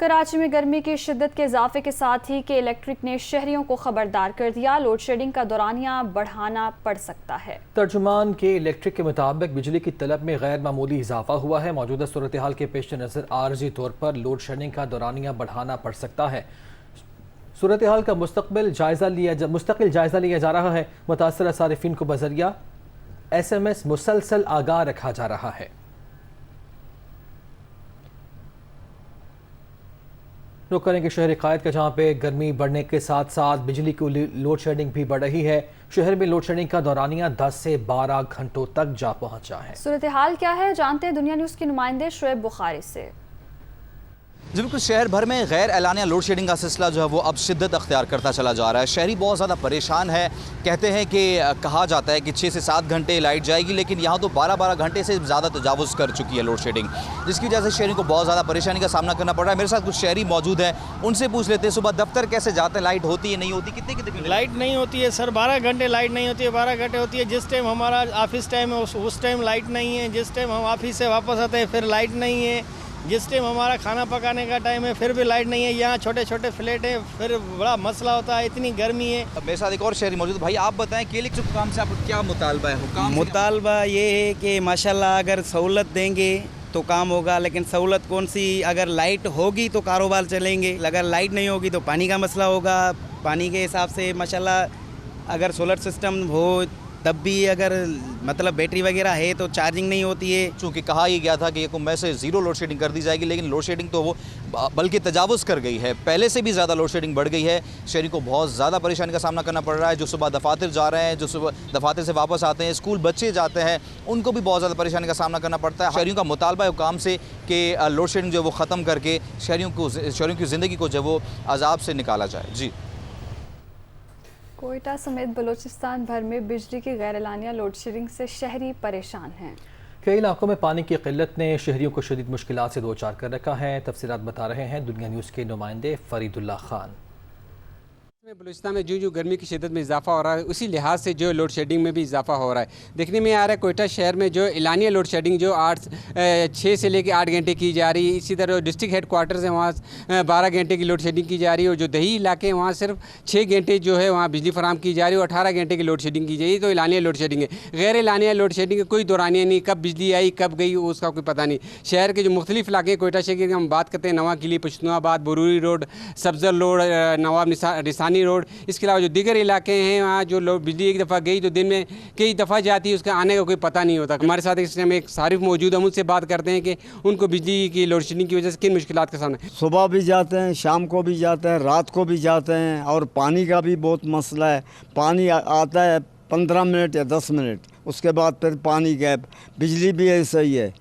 कराची में गर्मी की शिद्दत के इजाफे के साथ ही के इलेक्ट्रिक ने शहरियों को खबरदार कर दिया, लोड शेडिंग का दौरानिया बढ़ाना पड़ सकता है। तर्जुमान के इलेक्ट्रिक के मुताबिक बिजली की तलब में गैर मामूली इजाफा हुआ है। मौजूदा सूरत हाल के पेश नज़र आर्जी तौर पर लोड शेडिंग का दौरानिया बढ़ाना पड़ सकता है। सूरत हाल का मुस्तकिल जायजा लिया जा रहा है। मुतासरा सारिफिन को बजरिया SMS मुसलसल आगाह रखा जा रहा है। रुक करेंगे शहर कायद का, जहाँ पे गर्मी बढ़ने के साथ साथ बिजली की लोड शेडिंग भी बढ़ रही है। शहर में लोड शेडिंग का दौरानिया 10 से 12 घंटों तक जा पहुंचा है। सूरत हाल क्या है, जानते हैं दुनिया न्यूज़ के नुमाइंदे शुएब बुखारी से। जी बिल्कुल, शहर भर में गैर एलानिया लोड शेडिंग का सिलसिला जो है वो अब शिद्दत अख्तियार करता चला जा रहा है। शहरी बहुत ज़्यादा परेशान है। कहते हैं कि कहा जाता है कि 6 से 7 घंटे लाइट जाएगी, लेकिन यहाँ तो 12-12 घंटे से ज़्यादा तजावुज़ कर चुकी है लोड शेडिंग, जिसकी वजह से शहरी को बहुत ज़्यादा परेशानी का सामना करना पड़ रहा है। मेरे साथ कुछ शहरी मौजूद हैं, उनसे पूछ लेते हैं सुबह दफ्तर कैसे जाते हैं, लाइट होती है नहीं होती, कितने कितने लाइट नहीं होती है सर, 12 घंटे लाइट नहीं होती है। 12 घंटे होती है जिस टाइम हमारा ऑफिस टाइम है उस टाइम लाइट नहीं है, जिस टाइम हम ऑफिस से वापस आते हैं फिर लाइट नहीं है, जिस टाइम हमारा खाना पकाने का टाइम है फिर भी लाइट नहीं है। यहाँ छोटे छोटे फ्लैट है, फिर बड़ा मसला होता है, इतनी गर्मी है। मेरे साथ एक और शहरी मौजूद। भाई आप बताएं कि इलेक्ट्रिक हुकाम से आपको क्या मुतालबा है? हुकाम मुतालबा ये है कि माशाल्लाह अगर सहूलत देंगे तो काम होगा, लेकिन सहूलत कौन सी? अगर लाइट होगी तो कारोबार चलेंगे, अगर लाइट नहीं होगी तो पानी का मसला होगा। पानी के हिसाब से माशाल्लाह अगर सोलर सिस्टम हो तब भी अगर मतलब बैटरी वगैरह है तो चार्जिंग नहीं होती है। चूँकि कहा ही गया था कि ये में से ज़ीरो लोड शेडिंग कर दी जाएगी, लेकिन लोड शेडिंग तो वो बल्कि तजावुज़ कर गई है, पहले से भी ज़्यादा लोड शेडिंग बढ़ गई है। शहरी को बहुत ज़्यादा परेशानी का सामना करना पड़ रहा है। जो सुबह दफातर जा रहे हैं, जो सुबह दफातर से वापस आते हैं, स्कूल बच्चे जाते हैं, उनको भी बहुत ज़्यादा परेशानी का सामना करना पड़ता है। शहरियों का मुतालबा हुकाम से कि लोड शेडिंग जो वो ख़त्म करके शहरियों की ज़िंदगी को जो वो अजाब से निकाला जाए। जी, कोयटा समेत बलूचिस्तान भर में बिजली की गैर एलानिया लोड शेडिंग से शहरी परेशान हैं। कई इलाकों में पानी की किल्लत ने शहरियों को शदीद मुश्किलात से दो चार कर रखा है। तफसीलात बता रहे हैं दुनिया न्यूज़ के नुमाइंदे फरीदुल्लाह खान। बलूचिस्तान में जो गर्मी की शिद्दत में इजाफा हो रहा है, उसी लिहाज से जो लोड शेडिंग में भी इजाफा हो रहा है। देखने में आ रहा है कोयटा शहर में जो एलानिया लोड शेडिंग जो 6 से लेकर 8 घंटे की जा रही है। इसी तरह डिस्ट्रिक्ट हेड क्वार्टर्स है, वहाँ 12 घंटे की लोड शेडिंग की जा रही है, और जो दही इलाके हैं वहाँ सिर्फ 6 घंटे जो है वहाँ बिजली फराम की जा रही है और 18 घंटे की लोड शेडिंग की जाएगी। तो एलानिया लोड शेडिंग है। गैर एलानिया लोड शेडिंग कोई दौरानिया नहीं, कब बिजली आई कब गई उसका कोई पता नहीं। शहर के जो मुख्तलिफ इलाके हैं कोयटा शहर के, हम बात करते हैं नवा किली, पश्तूनाबाद, बरूरी रोड, सब्जर रोड, नवाब रिसानी रोड, इसके जो दीगर इलाके हैं वहाँ जो लोग बिजली एक दफ़ा गई तो दिन में कई दफ़ा जाती है, उसका आने का कोई पता नहीं होता। हमारे साथ इस टाइम एक सारिफ मौजूद है, उनसे बात करते हैं कि उनको बिजली की लोड शेडिंग की वजह से किन मुश्किलात का सामना है। सुबह भी जाते हैं, शाम को भी जाते हैं, रात को भी जाते हैं, और पानी का भी बहुत मसला है। पानी आता है 15 मिनट या 10 मिनट, उसके बाद फिर पानी गैप। बिजली भी ऐसा ही है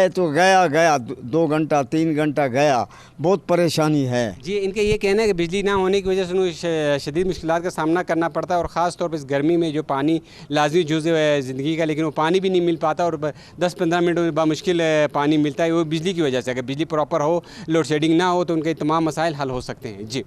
तो गया 2 घंटा 3 घंटा गया, बहुत परेशानी है। जी, इनके ये कहना है कि बिजली ना होने की वजह से उन्हें शदीद मुश्किलात का सामना करना पड़ता है, और ख़ास तौर पर इस गर्मी में जो पानी लाजमी जुज़ है ज़िंदगी का, लेकिन वो पानी भी नहीं मिल पाता और 10-15 मिनट बामुश्किल पानी मिलता है, वो बिजली की वजह से। अगर बिजली प्रॉपर हो, लोड शेडिंग ना हो तो उनके तमाम मसाइल हल हो सकते हैं। जी।